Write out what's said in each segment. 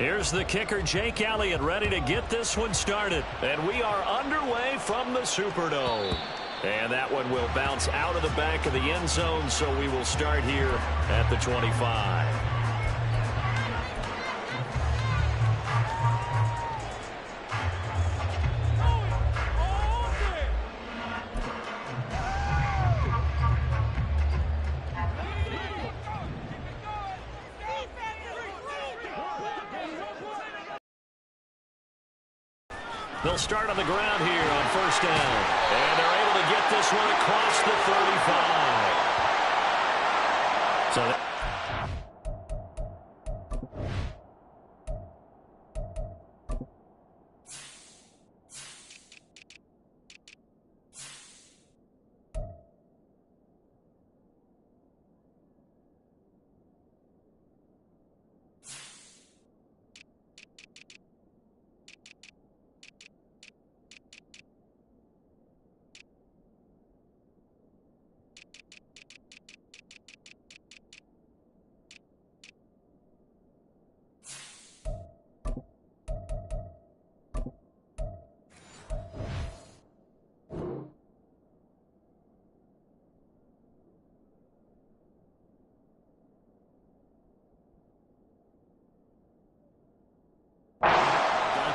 Here's the kicker, Jake Elliott, ready to get this one started. And we are underway from the Superdome. And that one will bounce out of the back of the end zone, so we will start here at the 25. They'll start on the ground here on first down. And they're able to get this one across the 35. So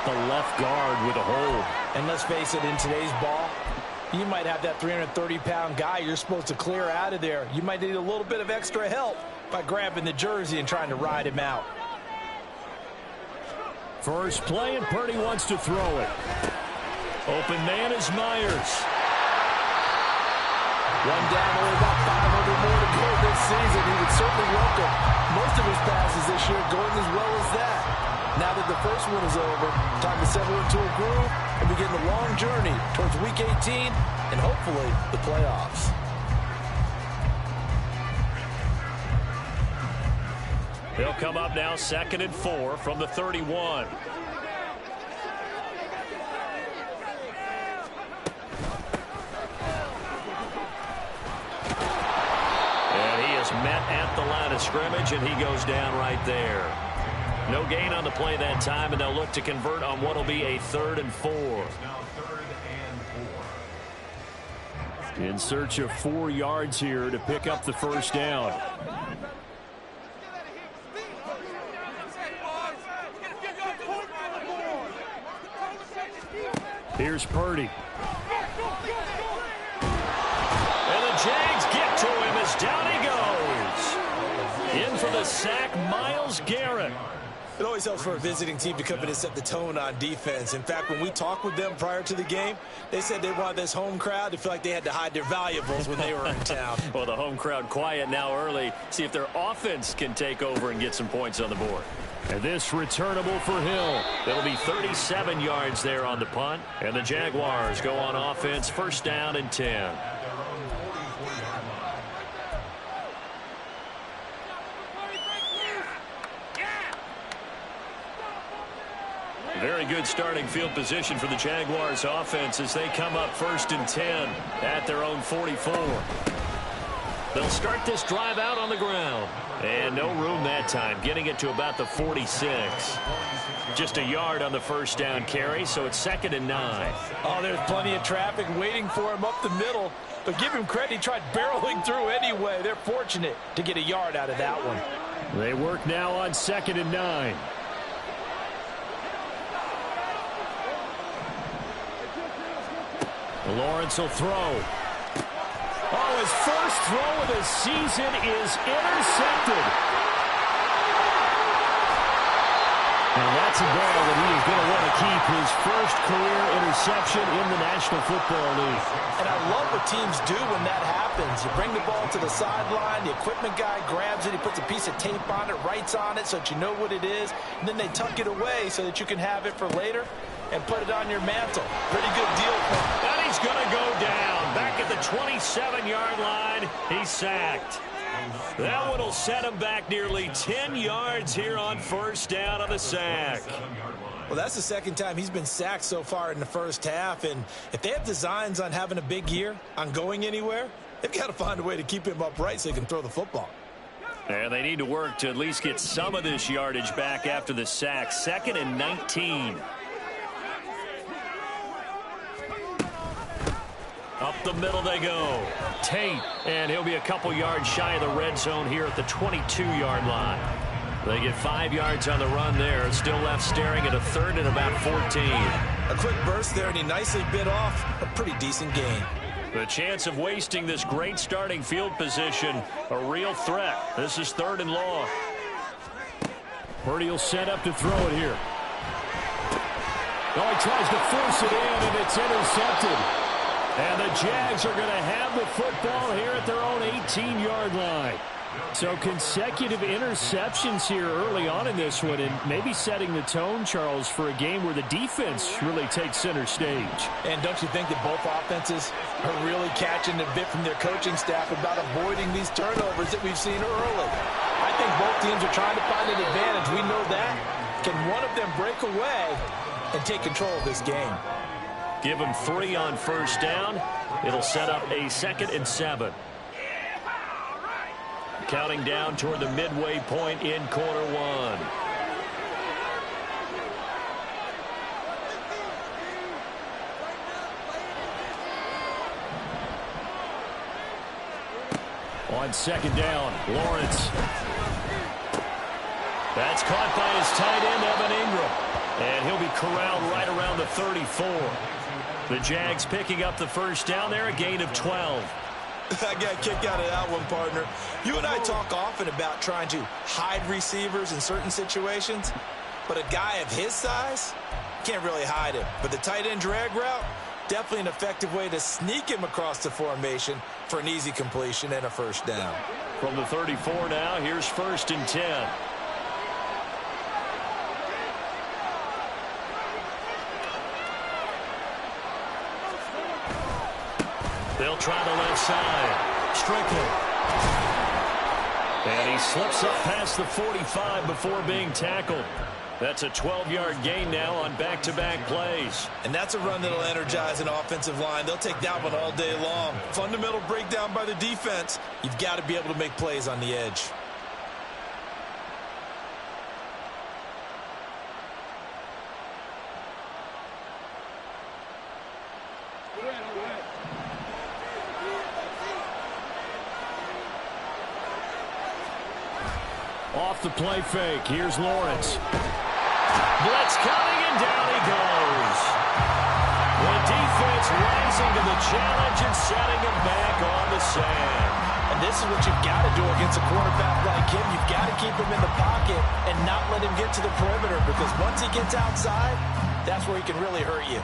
the left guard with a hold. And let's face it, in today's ball, you might have that 330-pound guy you're supposed to clear out of there. You might need a little bit of extra help by grabbing the jersey and trying to ride him out. First play, and Purdy wants to throw it. Open man is Myers. One down, only about 500 more to go this season. He would certainly welcome most of his passes this year going as well as that. Now that the first one is over, time to settle into a groove and begin the long journey towards Week 18 and hopefully the playoffs. They'll come up now 2nd and 4 from the 31. And he is met at the line of scrimmage, and he goes down right there. No gain on the play that time, and they'll look to convert on what will be a 3rd and 4. In search of 4 yards here to pick up the first down. Here's Purdy. And the Jags get to him as down he goes. In for the sack, Myles Garrett. It always helps for a visiting team to come in and set the tone on defense. In fact, when we talked with them prior to the game, they said they wanted this home crowd to feel like they had to hide their valuables when they were in town. Well, the home crowd quiet now early. See if their offense can take over and get some points on the board. And this returnable for Hill. It'll be 37 yards there on the punt. And the Jaguars go on offense, first down and 10. Very good starting field position for the Jaguars offense as they come up 1st and 10 at their own 44. They'll start this drive out on the ground. And no room that time, getting it to about the 46. Just a yard on the first down carry, so it's 2nd and 9. Oh, there's plenty of traffic waiting for him up the middle. But give him credit, he tried barreling through anyway. They're fortunate to get a yard out of that one. They work now on 2nd and 9. Lawrence will throw. Oh, his first throw of the season is intercepted. And that's a ball that he is going to want to keep, his first career interception in the National Football League. And I love what teams do when that happens. You bring the ball to the sideline, the equipment guy grabs it, he puts a piece of tape on it, writes on it so that you know what it is, and then they tuck it away so that you can have it for later and put it on your mantle. Pretty good deal for him. And he's going to go down. Back at the 27-yard line, he's sacked. That one will set him back nearly 10 yards here on first down on the sack. Well, that's the second time he's been sacked so far in the first half. And if they have designs on having a big year, on going anywhere, they've got to find a way to keep him upright so he can throw the football. And they need to work to at least get some of this yardage back after the sack. 2nd and 19. Up the middle they go. Tate, and he'll be a couple yards shy of the red zone here at the 22-yard line. They get 5 yards on the run there. Still left staring at a 3rd and about 14. A quick burst there, and he nicely bit off a pretty decent gain. The chance of wasting this great starting field position, a real threat. This is 3rd and long. Purdy will set up to throw it here. Oh, he tries to force it in, and it's intercepted. And the Jags are going to have the football here at their own 18-yard line. So consecutive interceptions here early on in this one, and maybe setting the tone, Charles, for a game where the defense really takes center stage. And don't you think that both offenses are really catching a bit from their coaching staff about avoiding these turnovers that we've seen early? I think both teams are trying to find an advantage. We know that. Can one of them break away and take control of this game? Give them 3 on 1st down. It'll set up a 2nd and 7. Counting down toward the midway point in quarter 1. On 2nd down, Lawrence. That's caught by his tight end, Evan Ingram. And he'll be corralled right around the 34. The Jags picking up the 1st down there, a gain of 12. I got a kick out of that one, partner. You and I talk often about trying to hide receivers in certain situations, but a guy of his size can't really hide him. But the tight end drag route, definitely an effective way to sneak him across the formation for an easy completion and a 1st down. From the 34 now, here's 1st and 10. They'll try the left side. Strickland. And he slips up past the 45 before being tackled. That's a 12-yard gain now on back-to-back plays. And that's a run that'll energize an offensive line. They'll take that one all day long. Fundamental breakdown by the defense. You've got to be able to make plays on the edge. Off the play fake. Here's Lawrence. Blitz coming, and down he goes. The defense rising to the challenge and setting him back on the sand. And this is what you've got to do against a quarterback like him. You've got to keep him in the pocket and not let him get to the perimeter, because once he gets outside, that's where he can really hurt you.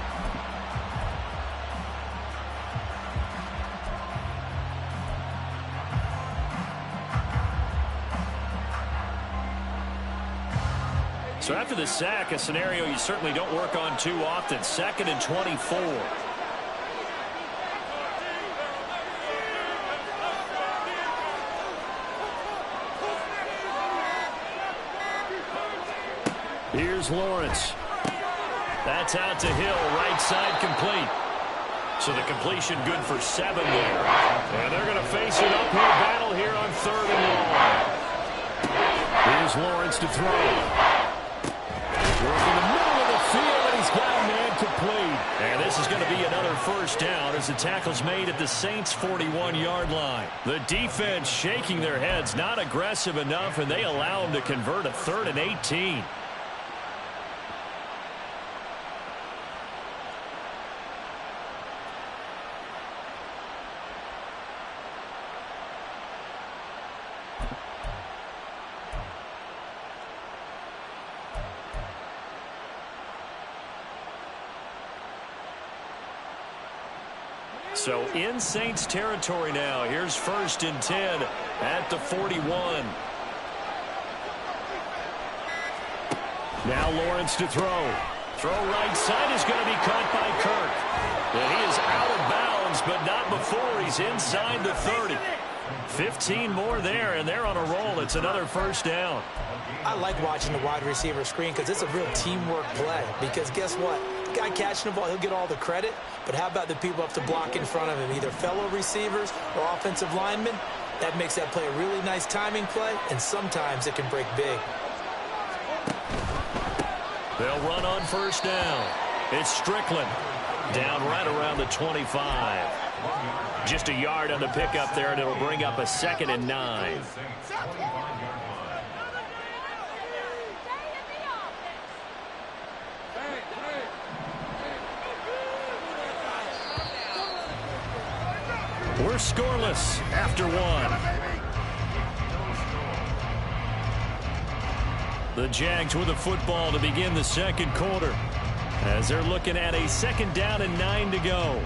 So after the sack, a scenario you certainly don't work on too often. 2nd and 24. Here's Lawrence. That's out to Hill, right side complete. So the completion good for 7 there. And they're going to face an uphill battle here on 3rd and long. Here's Lawrence to throw. Working the middle of the field, and he's got a man complete. And this is going to be another 1st down as the tackle's made at the Saints' 41-yard line. The defense shaking their heads, not aggressive enough, and they allow him to convert a 3rd and 18. So in Saints territory now. Here's 1st and 10 at the 41. Now Lawrence to throw. Throw right side is going to be caught by Kirk. And he is out of bounds, but not before he's inside the 30. 15 more there, and they're on a roll. It's another 1st down. I like watching the wide receiver screen because it's a real teamwork play. Because guess what? The guy catching the ball, he'll get all the credit. But how about the people up to block in front of him, either fellow receivers or offensive linemen? That makes that play a really nice timing play, and sometimes it can break big. They'll run on first down. It's Strickland. Down right around the 25. Just a yard on the pickup there, and it'll bring up a 2nd and 9. We're scoreless after 1. The Jags with the football to begin the second quarter, as they're looking at a 2nd down and 9 to go.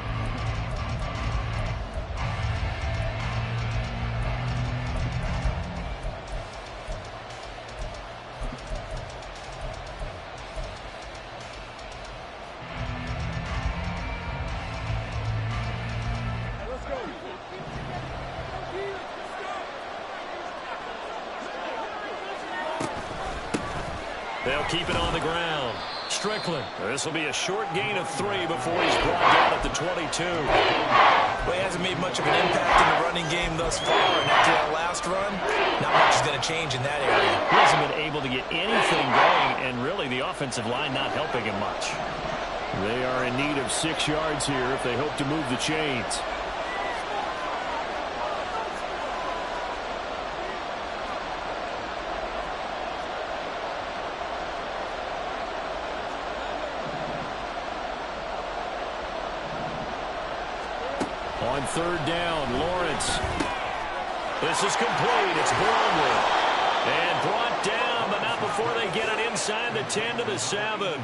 They'll keep it on the ground. Strickland. This will be a short gain of 3 before he's brought down at the 22. Well, he hasn't made much of an impact in the running game thus far, and after that last run, not much is going to change in that area. He hasn't been able to get anything going, and really the offensive line not helping him much. They are in need of 6 yards here if they hope to move the chains. On 3rd down, Lawrence. This is complete. It's Bromley. And brought down, but not before they get it inside the 10 to the 7.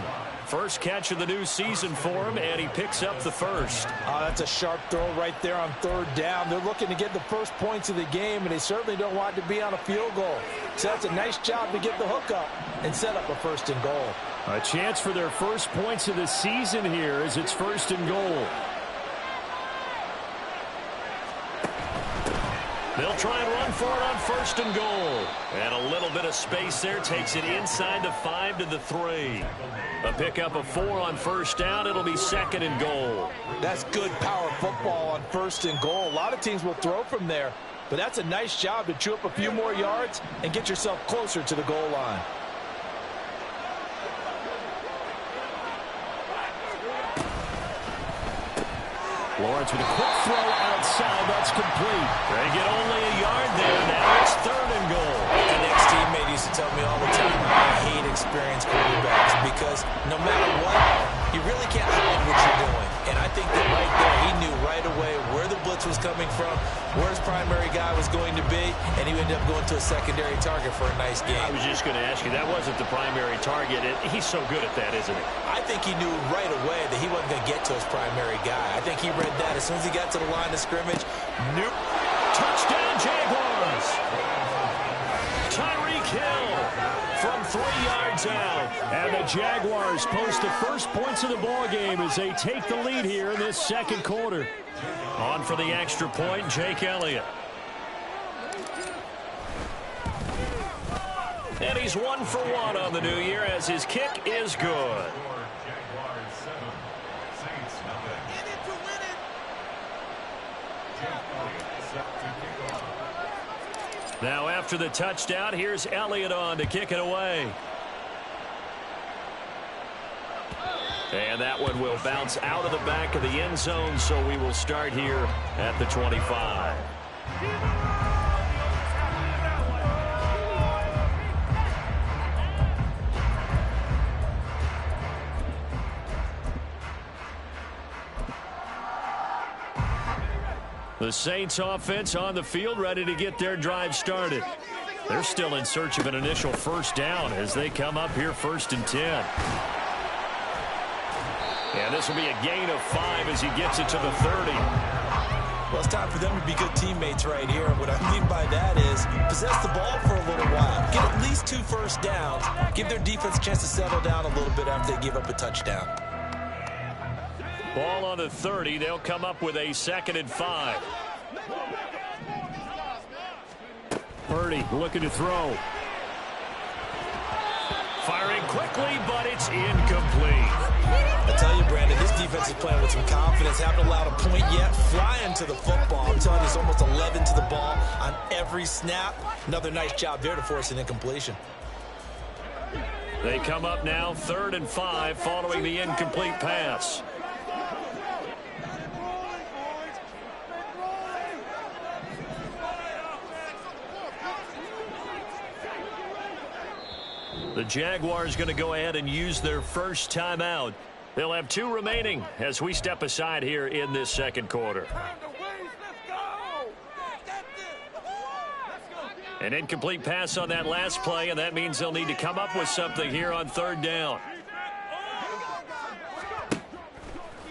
First catch of the new season for him, and he picks up the first. That's a sharp throw right there on 3rd down. They're looking to get the first points of the game, and they certainly don't want it to be on a field goal. So that's a nice job to get the hook up and set up a 1st and goal. A chance for their first points of the season here as it's 1st and goal. They'll try and run for it on 1st and goal. And a little bit of space there takes it inside the 5 to the 3. A pickup of 4 on 1st down. It'll be 2nd and goal. That's good power football on 1st and goal. A lot of teams will throw from there, but that's a nice job to chew up a few more yards and get yourself closer to the goal line. Lawrence with a quick throw outside. That's complete. They get only a yard there. Now it's 3rd and goal. The next teammate used to tell me all the time, I hate experienced quarterbacks because no matter what, you really can't hide what you're doing. And I think that right there, he knew right away where the blitz was coming from, where his primary guy was going to be, and he ended up going to a secondary target for a nice game. I was just going to ask you, that wasn't the primary target. He's so good at that, isn't he? I think he knew right away that he wasn't going to get to his primary guy. I think he read that as soon as he got to the line of scrimmage. Nope. Touchdown, Jaguars. Tyreek Hill from 3 yards out. And the Jaguars post the first points of the ball game as they take the lead here in this second quarter. On for the extra point, Jake Elliott. And he's 1 for 1 on the new year as his kick is good. Now after the touchdown, here's Elliott on to kick it away. And that one will bounce out of the back of the end zone, so we will start here at the 25. The Saints offense on the field, ready to get their drive started. They're still in search of an initial 1st down as they come up here 1st and 10. And this will be a gain of 5 as he gets it to the 30. Well, it's time for them to be good teammates right here. What I mean by that is possess the ball for a little while. Get at least 2 first downs. Give their defense a chance to settle down a little bit after they give up a touchdown. Ball on the 30. They'll come up with a 2nd and 5. Purdy looking to throw. Firing quickly, but it's incomplete. I tell you, Brandon, this defense is playing with some confidence. Haven't allowed a point yet. Flying to the football. I'm telling you, it's almost 11 to the ball on every snap. Another nice job there to force an incompletion. They come up now 3rd and 5 following the incomplete pass. The Jaguars going to go ahead and use their first timeout. They'll have 2 remaining as we step aside here in this second quarter. An incomplete pass on that last play, and that means they'll need to come up with something here on 3rd down.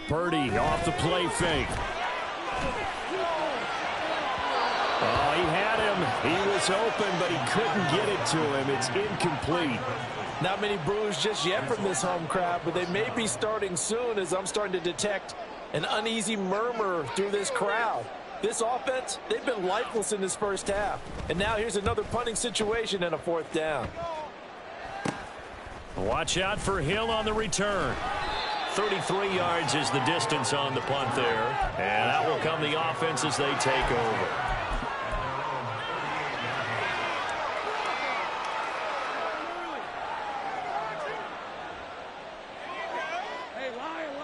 Purdy off the play fake. Oh, he had him. He was open, but he couldn't get it to him. It's incomplete. Not many brews just yet from this home crowd, but they may be starting soon as I'm starting to detect an uneasy murmur through this crowd. This offense, they've been lifeless in this first half. And now here's another punting situation and a 4th down. Watch out for Hill on the return. 33 yards is the distance on the punt there. And that will come the offense as they take over.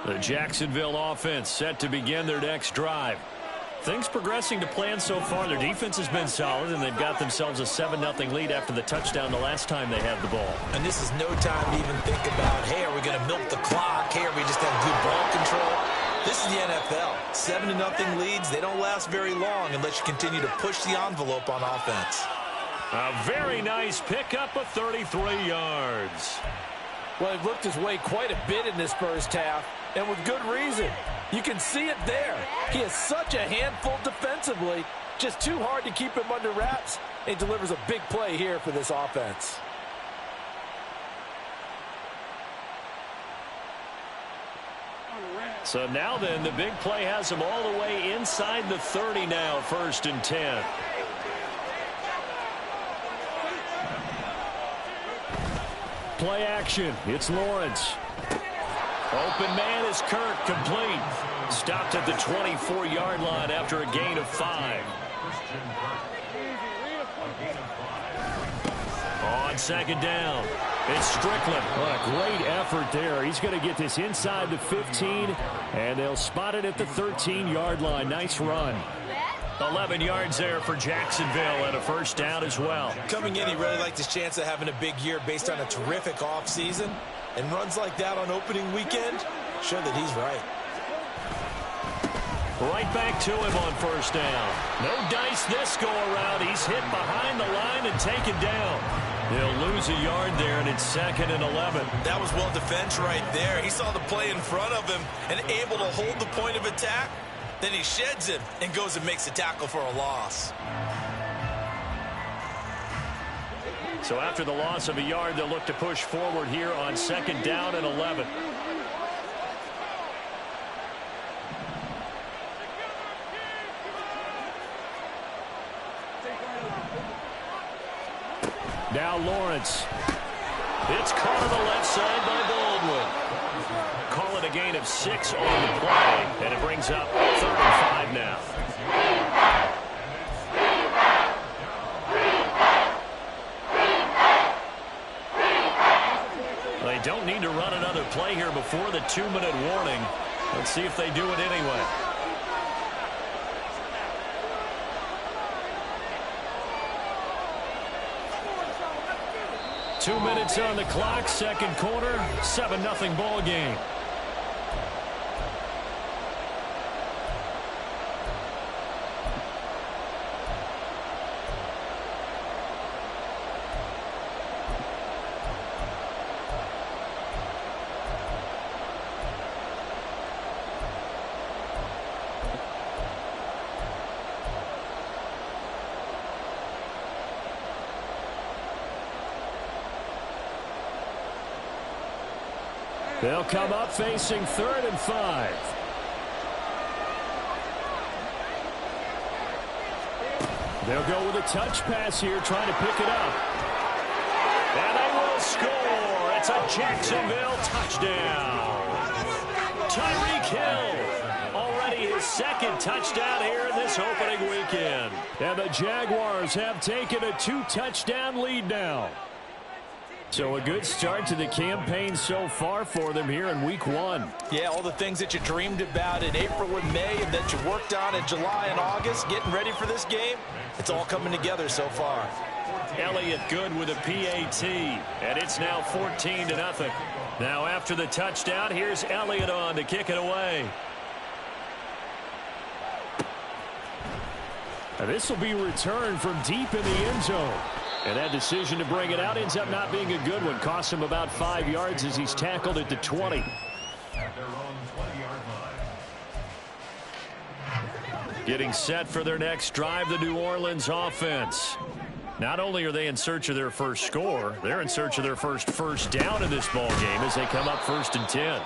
The Jacksonville offense set to begin their next drive. Things progressing to plan so far. Their defense has been solid, and they've got themselves a 7-0 lead after the touchdown the last time they had the ball. And this is no time to even think about, hey, are we going to milk the clock? Hey, are we just have good ball control? This is the NFL. 7-0 leads, they don't last very long unless you continue to push the envelope on offense. A very nice pickup of 33 yards. Well, he looked his way quite a bit in this first half, and with good reason. You can see it there. He is such a handful defensively. Just too hard to keep him under wraps. He delivers a big play here for this offense. So now then, the big play has him all the way inside the 30 now, 1st and 10. Play action. It's Lawrence. Open man is Kirk, complete. Stopped at the 24-yard line after a gain of 5. On 2nd down, it's Strickland. What a great effort there. He's going to get this inside the 15, and they'll spot it at the 13-yard line. Nice run. 11 yards there for Jacksonville and a 1st down as well. Coming in, he really liked his chance of having a big year based on a terrific offseason. And runs like that on opening weekend show that he's right. Right back to him on 1st down. No dice this go around. He's hit behind the line and taken down. They'll lose a yard there, and it's 2nd and 11. That was well defense right there. He saw the play in front of him and able to hold the point of attack. Then he sheds him and goes and makes a tackle for a loss. So after the loss of a yard, they'll look to push forward here on 2nd down and 11. Now Lawrence. It's caught on the left side by Baldwin. Call it a gain of 6 on the play, and it brings up 3rd and 5 now. They don't need to run another play here before the 2-minute warning. Let's see if they do it anyway. Two minutes on the clock, second quarter, 7-0 ball game. They'll come up facing 3rd and 5. They'll go with a touch pass here, trying to pick it up. And they will score. A It's a Jacksonville touchdown. Tyreek Hill, already his second touchdown here in this opening weekend. And the Jaguars have taken a 2-touchdown lead now. So a good start to the campaign so far for them here in week 1. Yeah, all the things that you dreamed about in April and May and that you worked on in July and August, getting ready for this game, it's all coming together so far. Elliott good with a PAT, and it's now 14-0. Now after the touchdown, here's Elliott on to kick it away. Now this will be returned from deep in the end zone. And that decision to bring it out ends up not being a good one. Costs him about 5 yards as he's tackled at the 20. Getting set for their next drive, the New Orleans offense. Not only are they in search of their first score, they're in search of their first down in this ball game as they come up 1st and 10.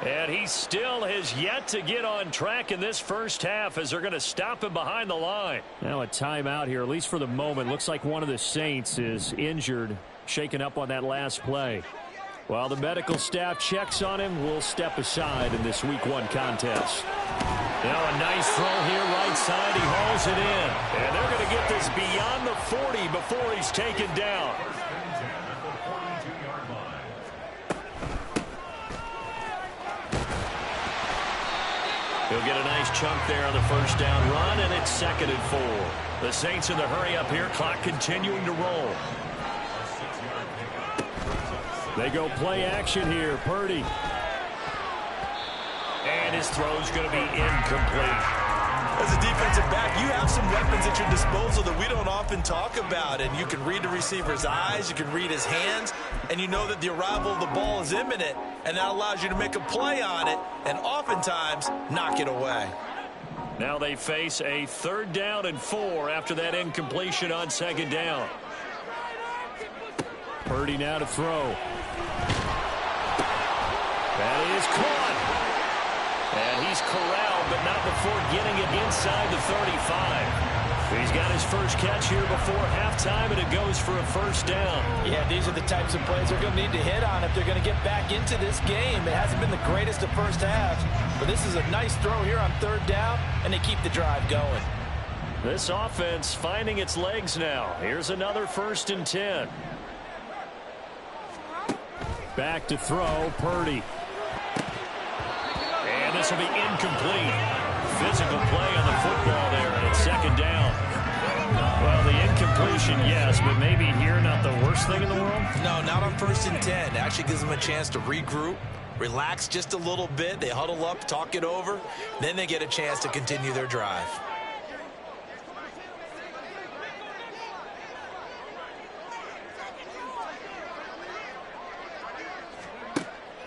And he still has yet to get on track in this first half as they're going to stop him behind the line. Now a timeout here, at least for the moment. Looks like one of the Saints is injured, shaken up on that last play. While the medical staff checks on him, we'll step aside in this week 1 contest. Now a nice throw here right side. He hauls it in. And they're going to get this beyond the 40 before he's taken down. He'll get a nice chunk there on the first down run, and it's 2nd and 4. The Saints in the hurry up here, clock continuing to roll. They go play action here. Purdy. And his throw's going to be incomplete. As a defensive back, you have some weapons at your disposal that we don't often talk about. And you can read the receiver's eyes, you can read his hands, and you know that the arrival of the ball is imminent. And that allows you to make a play on it and oftentimes knock it away. Now they face a 3rd down and 4 after that incompletion on 2nd down. Purdy now to throw. That is caught. And he's corralled, but not before getting it inside the 35. He's got his first catch here before halftime, and it goes for a 1st down. Yeah, these are the types of plays they're going to need to hit on if they're going to get back into this game. It hasn't been the greatest of first halves, but this is a nice throw here on 3rd down, and they keep the drive going. This offense finding its legs now. Here's another 1st and 10. Back to throw, Purdy. And this will be incomplete. Physical play on the football there, and it's 2nd down. Well, the incompletion, yes, but maybe here not the worst thing in the world? No, not on 1st and 10. It actually gives them a chance to regroup, relax just a little bit. They huddle up, talk it over. Then they get a chance to continue their drive.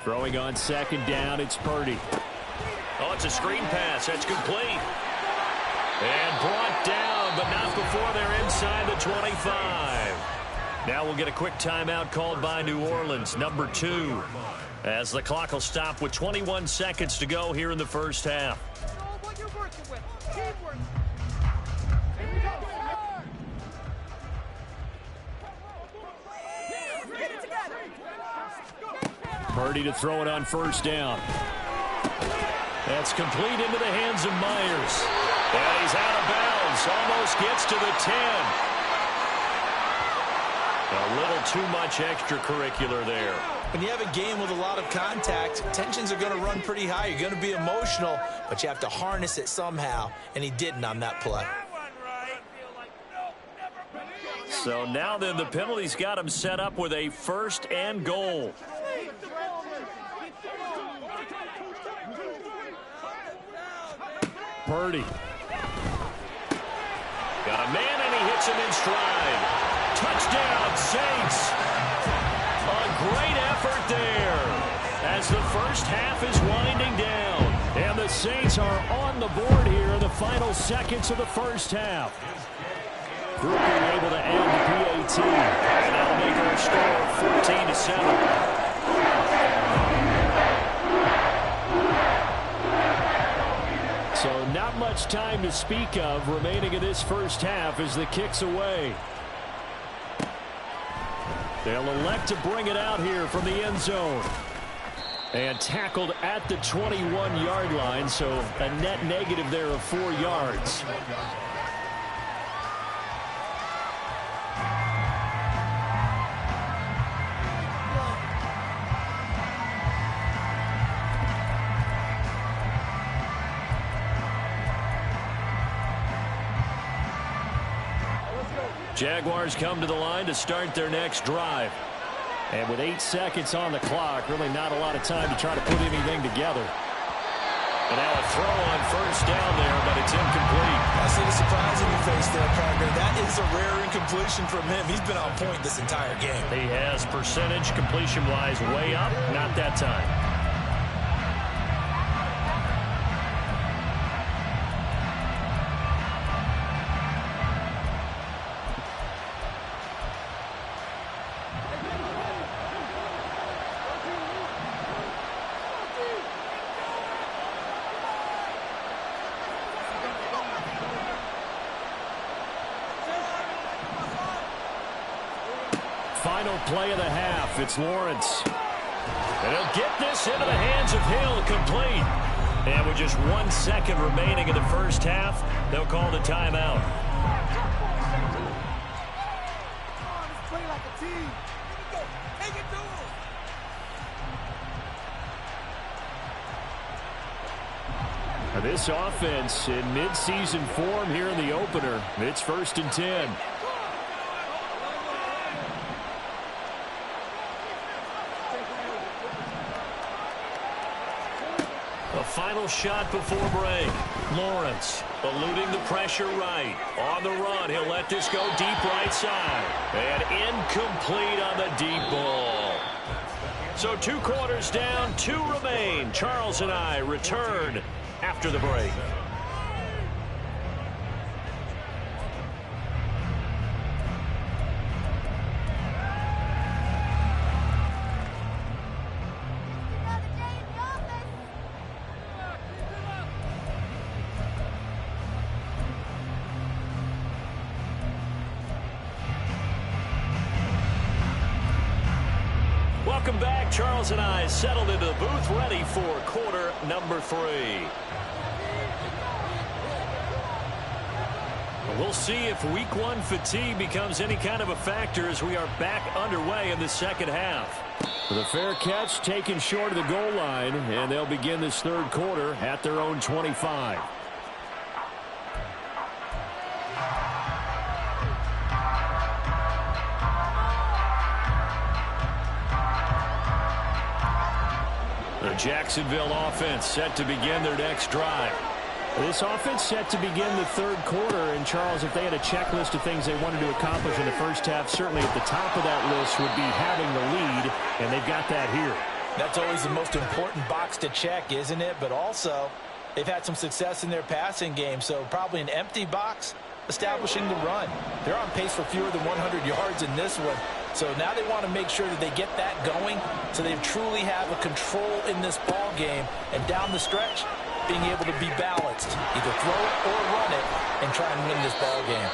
Throwing on 2nd down, it's Purdy. Oh, it's a screen pass. That's complete. And brought down, but not before they're inside the 25. Now we'll get a quick timeout called by New Orleans, number 2, as the clock will stop with 21 seconds to go here in the first half. Purdy to throw it on 1st down. That's complete into the hands of Myers. And he's out of bounds. Almost gets to the 10. A little too much extracurricular there. When you have a game with a lot of contact, tensions are going to run pretty high. You're going to be emotional, but you have to harness it somehow, and he didn't on that play. So now then the penalty's got him set up with a 1st and goal. Purdy. Got a man, and he hits him in stride. Touchdown, Saints. A great effort there as the first half is winding down. And the Saints are on the board here in the final seconds of the first half. Group being able to add the PAT. And that'll make our score 14-7. So not much time to speak of remaining in this first half as the kick's away. They'll elect to bring it out here from the end zone. And tackled at the 21-yard line, so a net negative there of 4 yards. Jaguars come to the line to start their next drive. And with 8 seconds on the clock, really not a lot of time to try to put anything together. And now a throw on first down there, but it's incomplete. I see the surprise in your face there, partner. That is a rare incompletion from him. He's been on point this entire game. He has percentage completion-wise way up, not that time. Final play of the half. It's Lawrence. And he'll get this into the hands of Hill, complete. And with just 1 second remaining in the first half, they'll call the timeout. This offense in mid-season form here in the opener. It's 1st and 10. A final shot before break. Lawrence eluding the pressure right. On the run, he'll let this go deep right side. And incomplete on the deep ball. So 2 quarters down, 2 remain. Charles and I return after the break. Welcome back. Charles and I settled into the booth, ready for quarter number 3. We'll see if week 1 fatigue becomes any kind of a factor as we are back underway in the second half. The fair catch taken short of the goal line, and they'll begin this 3rd quarter at their own 25. The Jacksonville offense set to begin their next drive. This offense set to begin the 3rd quarter. And, Charles, if they had a checklist of things they wanted to accomplish in the first half, certainly at the top of that list would be having the lead, and they've got that here. That's always the most important box to check, isn't it? But also, they've had some success in their passing game, so probably an empty box establishing the run. They're on pace for fewer than 100 yards in this one. So now they want to make sure that they get that going so they truly have a control in this ball game. And down the stretch, being able to be balanced. Either throw it or run it and try and win this ball game.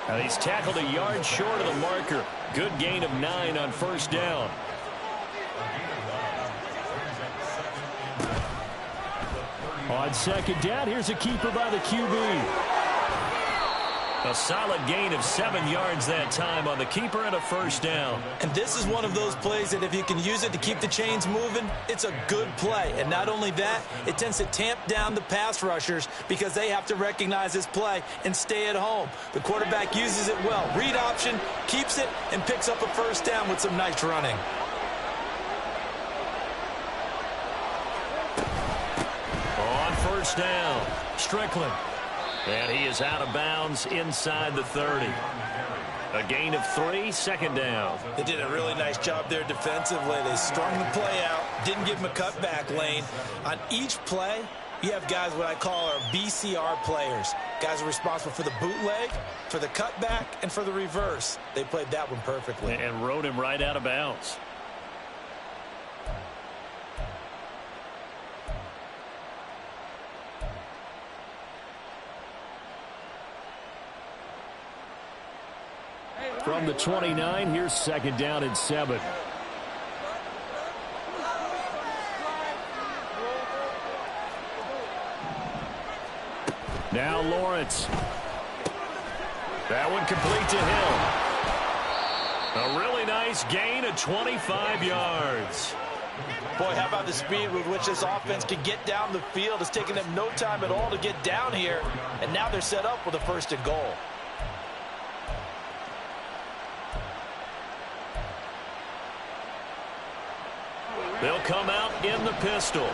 Now he's tackled a yard short of the marker. Good gain of 9 on first down. On second down, here's a keeper by the QB. A solid gain of 7 yards that time on the keeper and a first down. And this is one of those plays that if you can use it to keep the chains moving, it's a good play. And not only that, it tends to tamp down the pass rushers because they have to recognize this play and stay at home. The quarterback uses it well. Read option, keeps it, and picks up a first down with some nice running. On first down, Strickland. And he is out of bounds inside the 30. A gain of 3, second down. They did a really nice job there defensively. They strung the play out, didn't give him a cutback lane. On each play, you have guys what I call our BCR players. Guys are responsible for the bootleg, for the cutback, and for the reverse. They played that one perfectly. And rode him right out of bounds. From the 29, here's 2nd down and 7. Now Lawrence. That one complete to Hill. A really nice gain of 25 yards. Boy, how about the speed with which this offense can get down the field? It's taken them no time at all to get down here, and now they're set up with a 1st and goal. They'll come out in the pistol.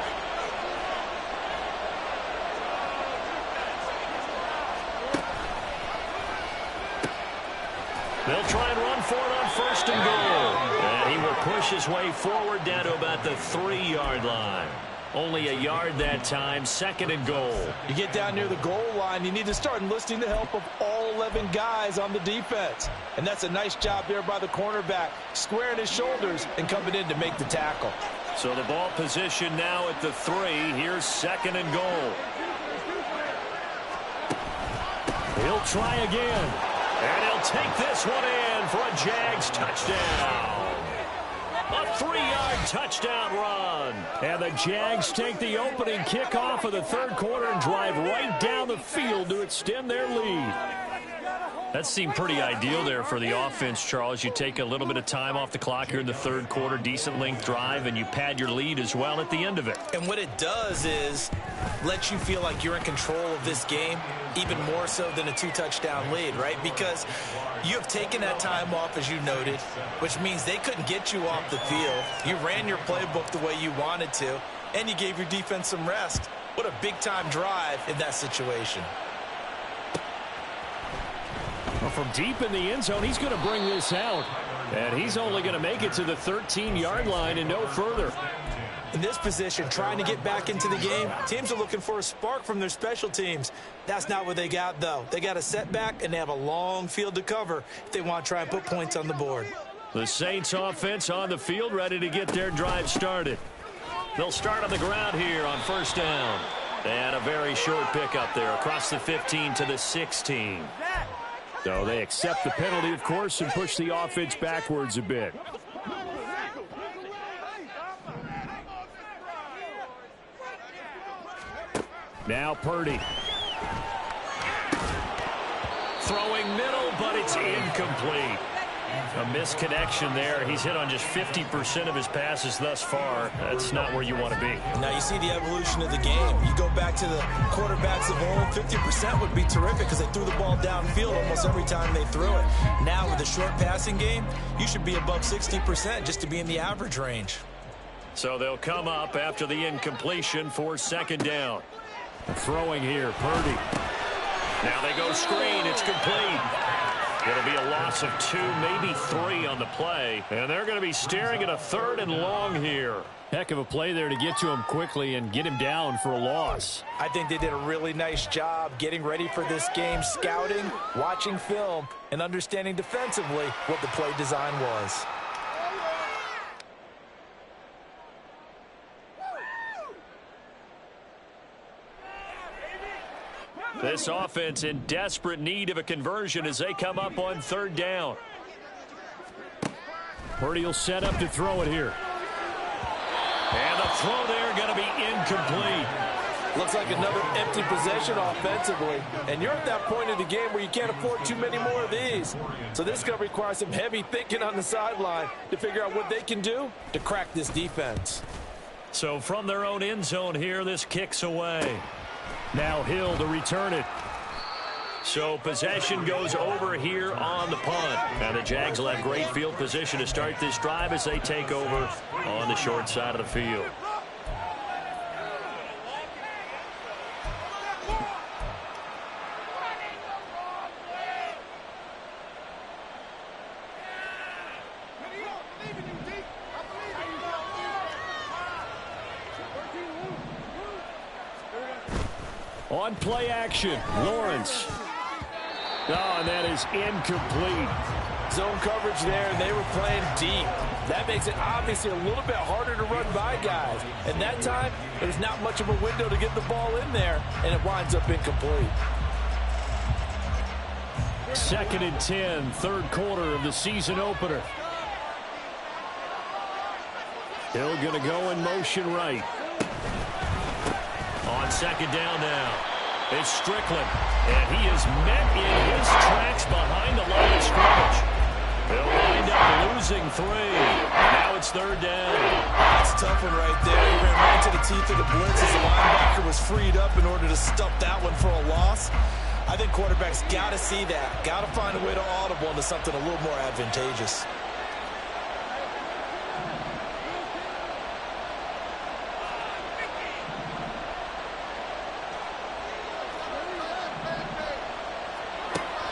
They'll try and run for it on 1st and goal. And he will push his way forward down to about the 3-yard line. Only a yard that time, 2nd and goal. You get down near the goal line, you need to start enlisting the help of all 11 guys on the defense. And that's a nice job there by the cornerback, squaring his shoulders and coming in to make the tackle. So the ball position now at the 3. Here's 2nd and goal. He'll try again. And he'll take this one in for a Jags touchdown. A 3-yard touchdown run. And the Jags take the opening kickoff of the 3rd quarter and drive right down the field to extend their lead. That seemed pretty ideal there for the offense, Charles. You take a little bit of time off the clock here in the 3rd quarter, decent length drive, and you pad your lead as well at the end of it. And what it does is let you feel like you're in control of this game, even more so than a 2-touchdown lead, right? Because you have taken that time off, as you noted, which means they couldn't get you off the field. You ran your playbook the way you wanted to, and you gave your defense some rest. What a big-time drive in that situation. Well, from deep in the end zone, he's going to bring this out. And he's only going to make it to the 13-yard line and no further. In this position, trying to get back into the game, teams are looking for a spark from their special teams. That's not what they got, though. They got a setback, and they have a long field to cover if they want to try and put points on the board. The Saints offense on the field, ready to get their drive started. They'll start on the ground here on 1st down. And a very short pickup there across the 15 to the 16. So they accept the penalty, of course, and push the offense backwards a bit. Now Purdy. Throwing middle, but it's incomplete. A misconnection there. He's hit on just 50% of his passes thus far. That's not where you want to be. Now you see the evolution of the game. You go back to the quarterbacks of old, 50% would be terrific because they threw the ball downfield almost every time they threw it. Now with a short passing game, you should be above 60% just to be in the average range. So they'll come up after the incompletion for 2nd down. Throwing here, Purdy. Now they go screen. It's complete. It'll be a loss of 2, maybe 3 on the play. And they're going to be staring at a 3rd and long here. Heck of a play there to get to him quickly and get him down for a loss. I think they did a really nice job getting ready for this game, scouting, watching film, and understanding defensively what the play design was. This offense in desperate need of a conversion as they come up on 3rd down. Purdy will set up to throw it here. And the throw there going to be incomplete. Looks like another empty possession offensively. And you're at that point of the game where you can't afford too many more of these. So this is going to require some heavy thinking on the sideline to figure out what they can do to crack this defense. So from their own end zone here, this kicks away. Now Hill to return it. So possession goes over here on the punt. And the Jags will have great field position to start this drive as they take over on the short side of the field. On play action, Lawrence. Oh, and that is incomplete. Zone coverage there, and they were playing deep. That makes it obviously a little bit harder to run by guys. And that time, there's not much of a window to get the ball in there, and it winds up incomplete. 2nd and 10, third quarter of the season opener. Hill going to go in motion right. On 2nd down now, it's Strickland, and he is met in his tracks behind the line of scrimmage. They'll wind up losing 3, and now it's 3rd down. That's a tough one right there. He ran right into the teeth of the blitz as the linebacker was freed up in order to stuff that one for a loss. I think quarterbacks got to see that, got to find a way to audible into something a little more advantageous.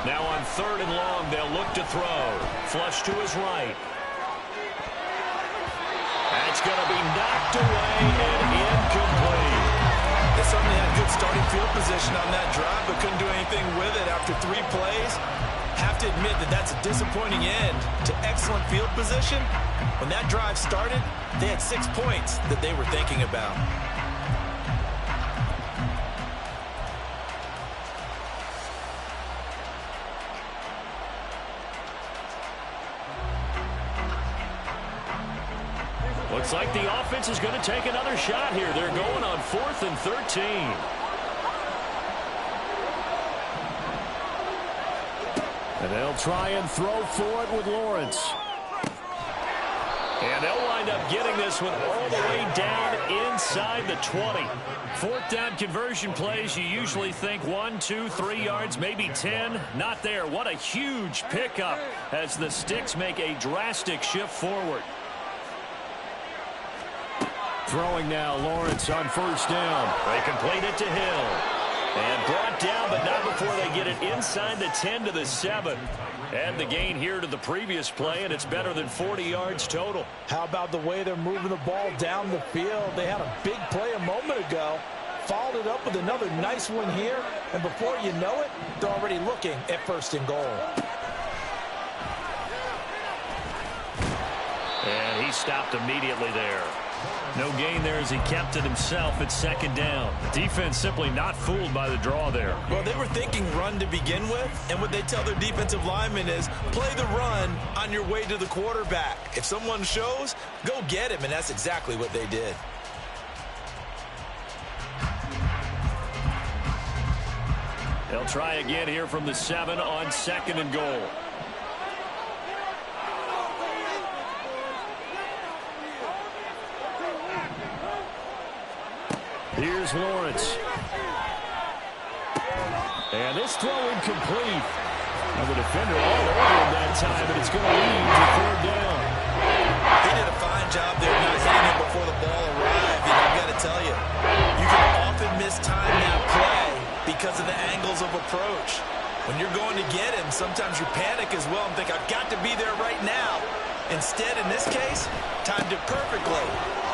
Now on 3rd and long, they'll look to throw. Flush to his right. That's going to be knocked away and incomplete. They certainly had good starting field position on that drive, but couldn't do anything with it after 3 plays. Have to admit that that's a disappointing end to excellent field position. When that drive started, they had 6 points that they were thinking about. Looks like the offense is going to take another shot here. They're going on 4th and 13. And they'll try and throw for it with Lawrence. And they'll wind up getting this one all the way down inside the 20. 4th down conversion plays, you usually think 1, 2, 3 yards, maybe 10. Not there. What a huge pickup as the Sticks make a drastic shift forward. Throwing now, Lawrence on 1st down. They complete it to Hill. And brought down, but not before they get it inside the 10 to the 7. And the gain here to the previous play, and it's better than 40 yards total. How about the way they're moving the ball down the field? They had a big play a moment ago. Followed it up with another nice one here. And before you know it, they're already looking at 1st and goal. And he stopped immediately there. No gain there as he kept it himself at 2nd down. Defense simply not fooled by the draw there. Well, they were thinking run to begin with, and what they tell their defensive linemen is play the run on your way to the quarterback. If someone shows, go get him, and that's exactly what they did. They'll try again here from the 7 on 2nd and goal. Here's Lawrence. And this throw incomplete. And the defender all over him that time, but it's going to lead to 3rd down. He did a fine job there not hitting it before the ball arrived. And I've got to tell you, you can often mistime that play because of the angles of approach. When you're going to get him, sometimes you panic as well and think, I've got to be there right now. Instead, in this case, timed it perfectly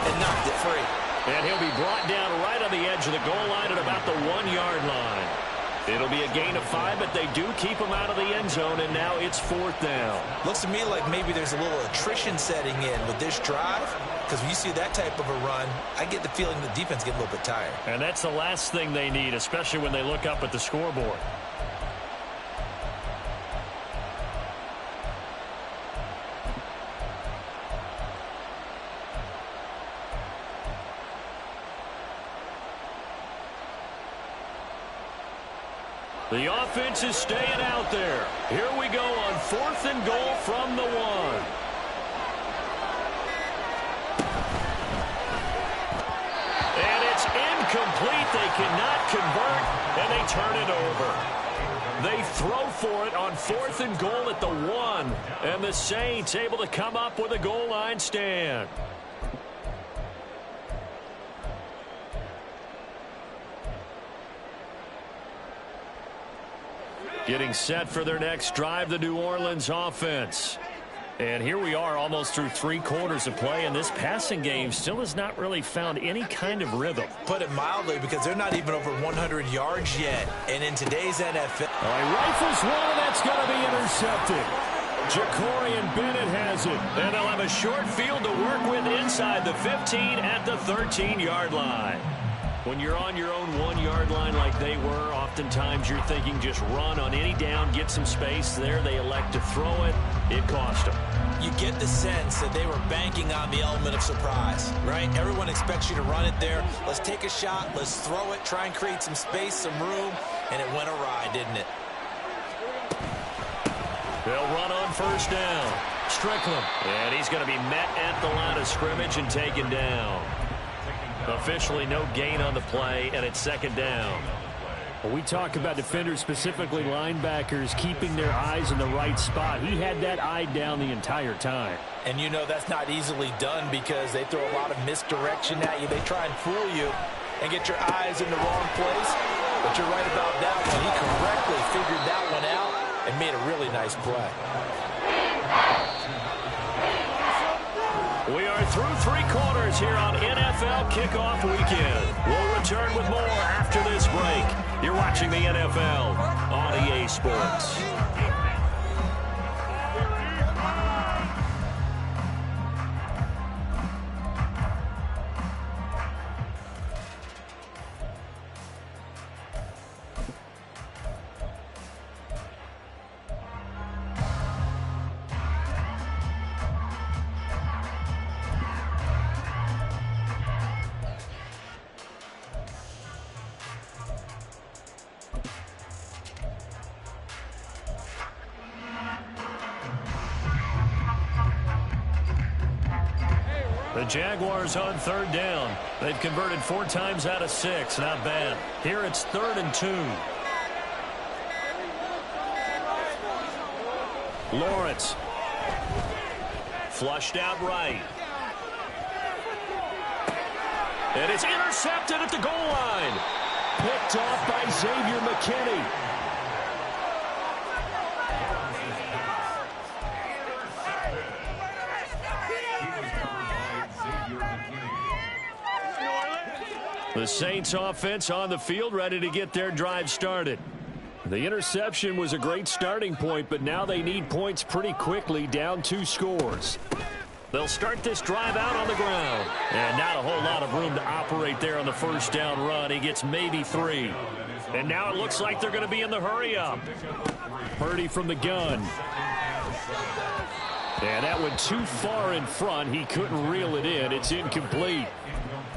and knocked it free. And he'll be brought down right on the edge of the goal line at about the 1-yard line. It'll be a gain of 5, but they do keep him out of the end zone, and now it's 4th down. Looks to me like maybe there's a little attrition setting in with this drive, because when you see that type of a run, I get the feeling the defense gets a little bit tired. And that's the last thing they need, especially when they look up at the scoreboard. The offense is staying out there. Here we go on 4th and goal from the 1. And it's incomplete. They cannot convert, and they turn it over. They throw for it on 4th and goal at the 1. And the Saints able to come up with a goal line stand. Getting set for their next drive, the New Orleans offense. And here we are almost through 3 quarters of play, and this passing game still has not really found any kind of rhythm. Put it mildly, because they're not even over 100 yards yet. And in today's NFL... He rifles one, and that's going to be intercepted. Jacorian Bennett has it. And they'll have a short field to work with inside the 15 at the 13-yard line. When you're on your own 1-yard line like they were, oftentimes you're thinking just run on any down, get some space. There they elect to throw it. It cost them. You get the sense that they were banking on the element of surprise, right? Everyone expects you to run it there. Let's take a shot. Let's throw it. Try and create some space, some room. And it went awry, didn't it? They'll run on first down. Strickland. And he's going to be met at the line of scrimmage and taken down. Officially no gain on the play, and it's second down. Well, we talk about defenders, specifically linebackers, keeping their eyes in the right spot. He had that eye down the entire time. And you know that's not easily done because they throw a lot of misdirection at you. They try and fool you and get your eyes in the wrong place. But you're right about that one. He correctly figured that one out and made a really nice play. We are through 3 quarters here on NFL Kickoff Weekend. We'll return with more after this break. You're watching the NFL on EA Sports. The Jaguars on third down. They've converted 4 times out of 6. Not bad. Here it's 3rd and 2. Lawrence. Flushed out right. And it's intercepted at the goal line. Picked off by Xavier McKinney. The Saints offense on the field, ready to get their drive started. The interception was a great starting point, but now they need points pretty quickly, down 2 scores. They'll start this drive out on the ground. And not a whole lot of room to operate there on the first down run. He gets maybe 3. And now it looks like they're going to be in the hurry up. Purdy from the gun. And that went too far in front. He couldn't reel it in. It's incomplete.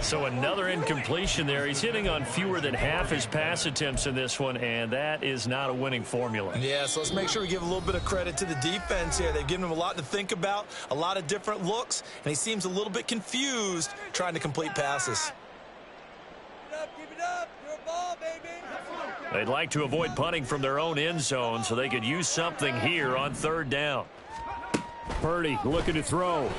So another incompletion there. He's hitting on fewer than half his pass attempts in this one, and that is not a winning formula. Yeah, so let's make sure we give a little bit of credit to the defense here. They've given him a lot to think about, a lot of different looks, and he seems a little bit confused trying to complete passes. Keep it up. Your ball, baby. They'd like to avoid punting from their own end zone so they could use something here on 3rd down. Purdy looking to throw.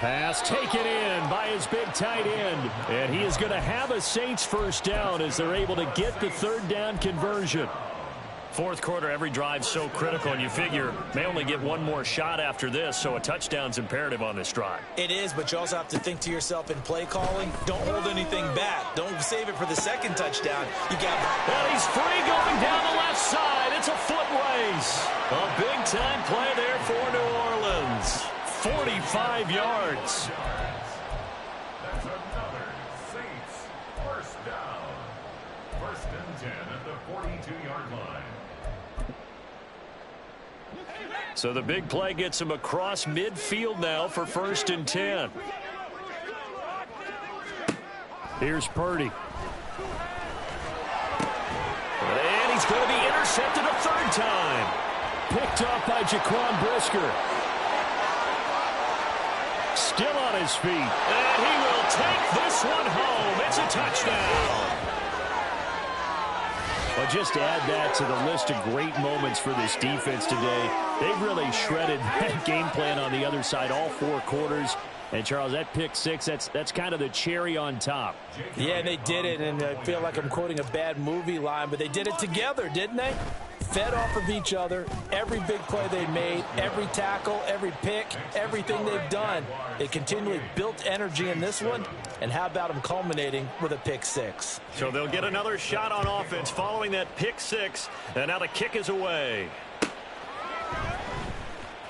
Pass taken in by his big tight end. And he is going to have a Saints first down as they're able to get the 3rd down conversion. 4th quarter, every drive so critical, and you figure may only get one more shot after this, so a touchdown's imperative on this drive. It is, but you also have to think to yourself in play calling, don't hold anything back. Don't save it for the 2nd touchdown. You got. And he's free going down the left side. It's a foot race. A big-time play there for New Orleans. 45 yards. That's another Saints first down. 1st and 10 at the 42-yard line. So the big play gets him across midfield now for 1st and 10. Here's Purdy. And he's going to be intercepted a 3rd time. Picked off by Jaquan Brisker. Still on his feet. And he will take this one home. It's a touchdown. Well, just to add that to the list of great moments for this defense today, they've really shredded that game plan on the other side all 4 quarters. And, Charles, that pick 6, that's kind of the cherry on top. Yeah, they did it, and I feel like I'm quoting a bad movie line, but they did it together, didn't they? Fed off of each other, every big play they made, every tackle, every pick, everything they've done. They continually built energy in this one, and how about them culminating with a pick 6? So they'll get another shot on offense following that pick 6, and now the kick is away.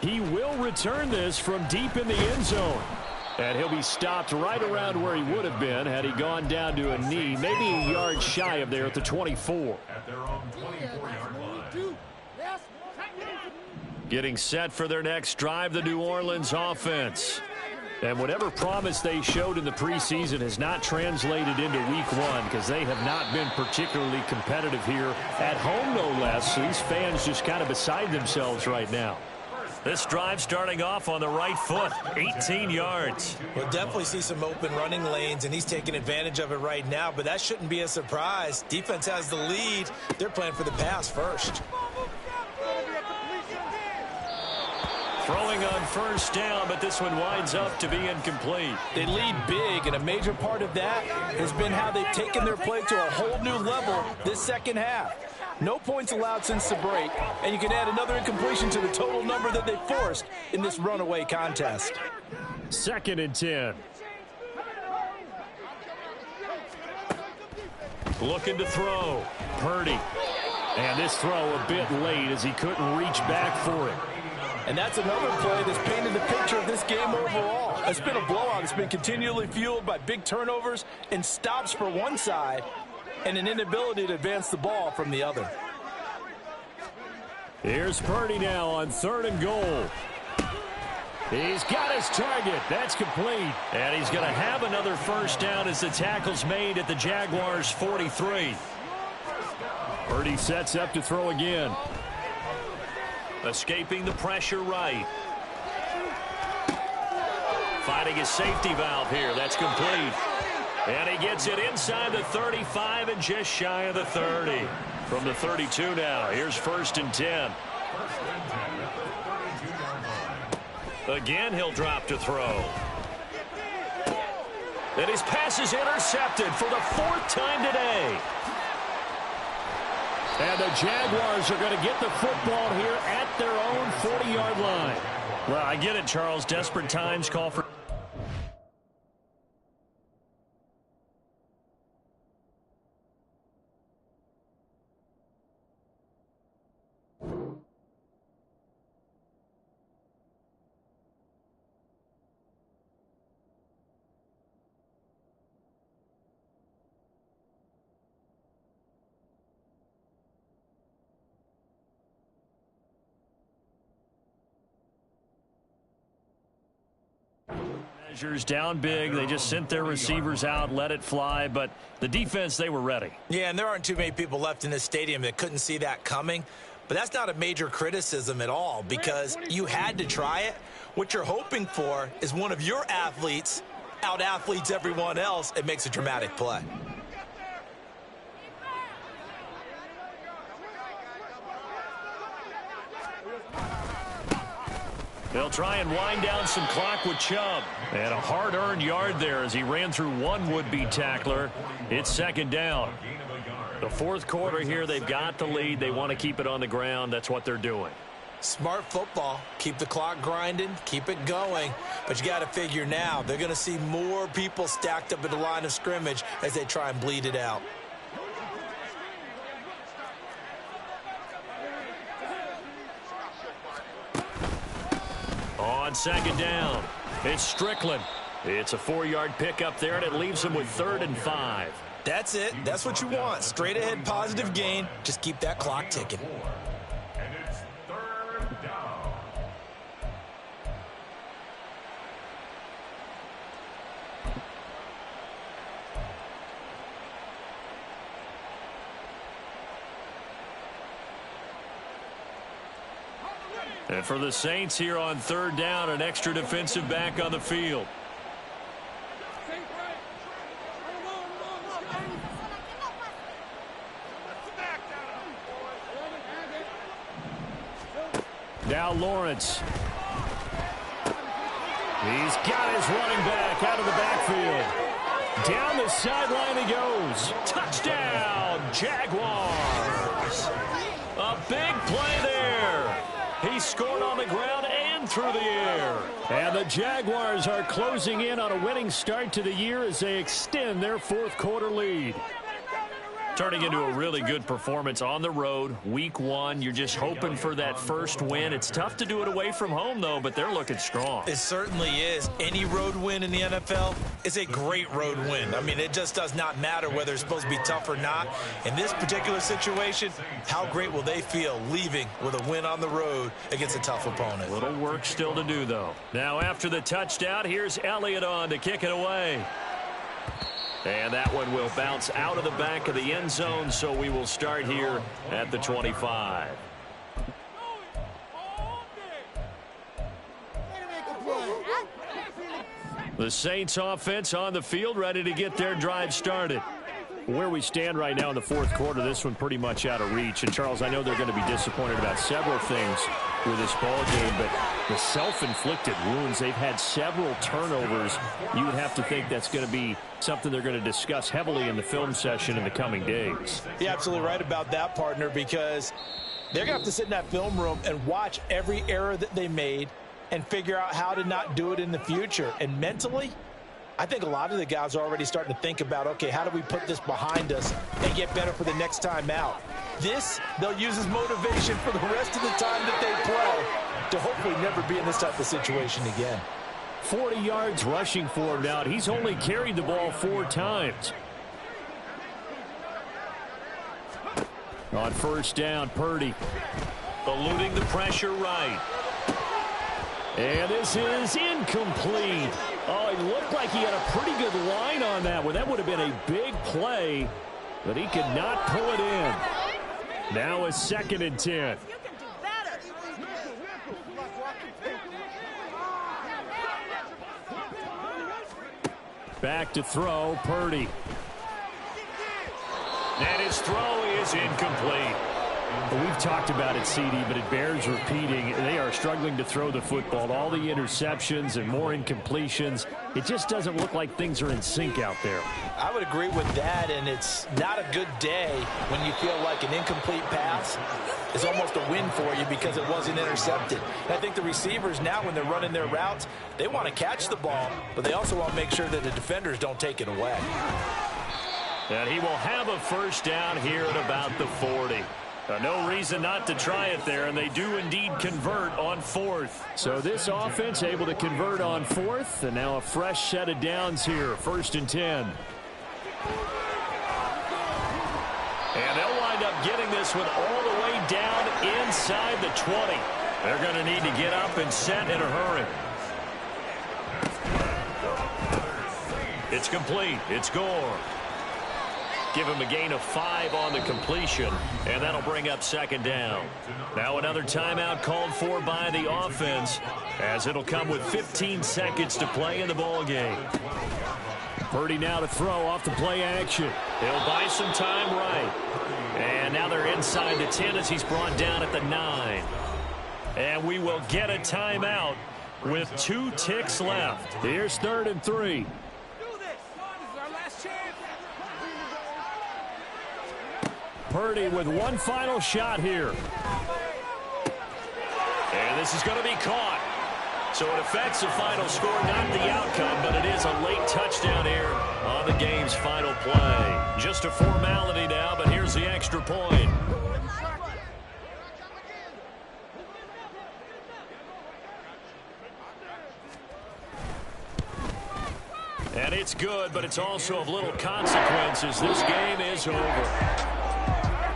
He will return this from deep in the end zone. And he'll be stopped right around where he would have been had he gone down to a knee, maybe a yard shy of there at the 24. At their own 24-yard line. Getting set for their next drive, the New Orleans offense. And whatever promise they showed in the preseason has not translated into week one because they have not been particularly competitive here at home, no less. So these fans just kind of beside themselves right now. This drive starting off on the right foot, 18 yards. We'll definitely see some open running lanes, and he's taking advantage of it right now, but that shouldn't be a surprise. Defense has the lead. They're playing for the pass first. Throwing on first down, but this one winds up to be incomplete. They lead big, and a major part of that has been how they've taken their play to a whole new level this second half. No points allowed since the break, and you can add another incompletion to the total number that they forced in this runaway contest. 2nd and 10. Looking to throw. Purdy. And this throw a bit late as he couldn't reach back for it. And that's another play that's painted the picture of this game overall. It's been a blowout. It's been continually fueled by big turnovers and stops for one side and an inability to advance the ball from the other. Here's Purdy now on 3rd and goal. He's got his target. That's complete. And he's going to have another first down as the tackle's made at the Jaguars' 43. Purdy sets up to throw again. Escaping the pressure right. Finding his safety valve here. That's complete. And he gets it inside the 35 and just shy of the 30. From the 32 now, here's 1st and 10. Again, he'll drop to throw. And his pass is intercepted for the 4th time today. And the Jaguars are going to get the football here at their own 40-yard line. Well, I get it, Charles. Desperate times call for... Measures down big. They just sent their receivers out, let it fly, but the defense, they were ready. Yeah, and there aren't too many people left in this stadium that couldn't see that coming. But that's not a major criticism at all because you had to try it. What you're hoping for is one of your athletes out-athletes everyone else. It makes a dramatic play. They'll try and wind down some clock with Chubb. And a hard-earned yard there as he ran through one would-be tackler. It's 2nd down. The 4th quarter here, they've got the lead. They want to keep it on the ground. That's what they're doing. Smart football. Keep the clock grinding. Keep it going. But you got to figure now, they're going to see more people stacked up at the line of scrimmage as they try and bleed it out. On 2nd down, it's Strickland. It's a 4-yard pickup there, and it leaves him with 3rd and 5. That's it. That's what you want. Straight ahead positive gain. Just keep that clock ticking. And it's 3rd down. And for the Saints here on 3rd down, an extra defensive back on the field. Now Lawrence. He's got his running back out of the backfield. Down the sideline he goes. Touchdown, Jaguars. A big play there. He scored on the ground and through the air. And the Jaguars are closing in on a winning start to the year as they extend their 4th quarter lead. Turning into a really good performance on the road, week one. You're just hoping for that first win. It's tough to do it away from home, though, but they're looking strong. It certainly is. Any road win in the NFL is a great road win. I mean, it just does not matter whether it's supposed to be tough or not. In this particular situation, how great will they feel leaving with a win on the road against a tough opponent? A little work still to do, though. Now, after the touchdown, here's Elliott on to kick it away. And that one will bounce out of the back of the end zone, so we will start here at the 25. The Saints offense on the field, ready to get their drive started. Where we stand right now in the fourth quarter, this one pretty much out of reach. And, Charles, I know they're going to be disappointed about several things with this ball game, but the self-inflicted wounds, they've had several turnovers. You would have to think that's going to be something they're going to discuss heavily in the film session in the coming days. You're absolutely right about that, partner, because they're going to have to sit in that film room and watch every error that they made and figure out how to not do it in the future. And mentally, I think a lot of the guys are already starting to think about, okay, how do we put this behind us and get better for the next time out? This, they'll use as motivation for the rest of the time that they play to hopefully never be in this type of situation again. 40 yards rushing for him now. He's only carried the ball 4 times. On first down, Purdy. Eluding the pressure right. And this is incomplete. Oh, it looked like he had a pretty good line on that one. That would have been a big play, but he could not pull it in. Now a 2nd and 10. Back to throw, Purdy. And his throw is incomplete. We've talked about it, CD, but it bears repeating. They are struggling to throw the football. All the interceptions and more incompletions. It just doesn't look like things are in sync out there. I would agree with that, and it's not a good day when you feel like an incomplete pass is almost a win for you because it wasn't intercepted. And I think the receivers now, when they're running their routes, they want to catch the ball, but they also want to make sure that the defenders don't take it away. And he will have a first down here at about the 40. No reason not to try it there, and they do indeed convert on 4th. So this offense able to convert on 4th, and now a fresh set of downs here, 1st and 10. And they'll wind up getting this one all the way down inside the 20. They're going to need to get up and set in a hurry. It's complete. It's Gore. Give him a gain of 5 on the completion, and that'll bring up 2nd down. Now another timeout called for by the offense, as it'll come with 15 seconds to play in the ball game. Purdy now to throw off the play action. He'll buy some time right. And now they're inside the 10 as he's brought down at the 9. And we will get a timeout with 2 ticks left. Here's 3rd and 3. Purdy with one final shot here. And this is going to be caught. So it affects the final score, not the outcome, but it is a late touchdown here on the game's final play. Just a formality now, but here's the extra point. And it's good, but it's also of little consequences. This game is over.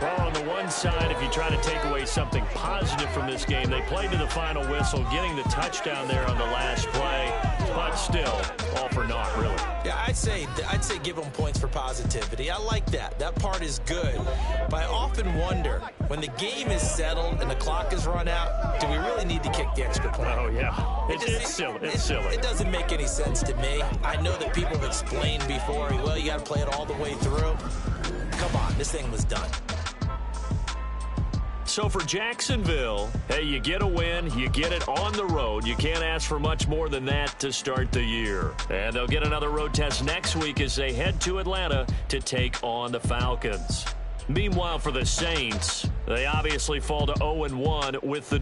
Well, on the one side, if you try to take away something positive from this game, they played to the final whistle, getting the touchdown there on the last play, but still, all for naught, really. Yeah, I'd say give them points for positivity. I like that. That part is good. But I often wonder, when the game is settled and the clock is run out, do we really need to kick the extra point? Oh, yeah. It's silly. It's silly. It doesn't make any sense to me. I know that people have explained before, well, you got to play it all the way through. Come on, this thing was done. So for Jacksonville, hey, you get a win, you get it on the road. You can't ask for much more than that to start the year. And they'll get another road test next week as they head to Atlanta to take on the Falcons. Meanwhile, for the Saints, they obviously fall to 0-1 with the